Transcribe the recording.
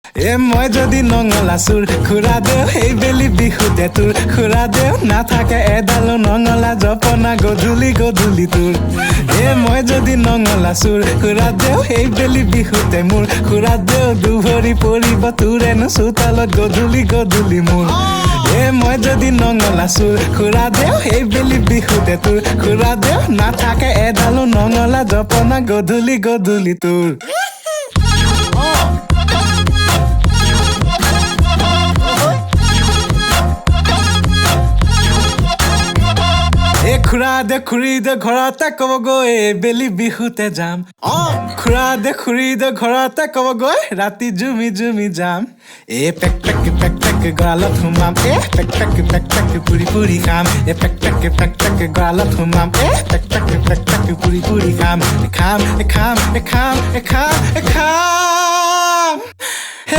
মই যদি নঙলা চুৰ খুৰা দেও এই বেলি বিহুতে তোৰ খুৰা দেও নাথাকে এডালো নঙলা জপনা গধূলি গধূলি তোৰ মই যদি নঙলা চুৰ খুৰা দেও এই বেলি বিহুতে মোৰ খুৰা দেও দুভৰি পৰিব তোৰেনো চোতালত গধূলি গধূলি মোৰ মই যদি নঙলা চুৰ খুৰা দেও এই বেলি বিহুতে তোৰ খুৰা দেও নাথাকে এডালো নঙলা জপনা গধূলি গধূলি তোৰ খুৰা দে খুৰী দে ঘৰতে ক'বগৈ বেলি বিহুতে যাম খুৰা দে খুৰী দে ঘৰতে ক'বগৈ ৰাতি জুমি জুমি যাম পেক পেক গৰালত সোমাম পেক পেক পুৰি পুৰি খাম পেক পেক গৰালত সোমাম পেক পেক পুৰি পুৰি খাম খাম খাম খাম খাম খাম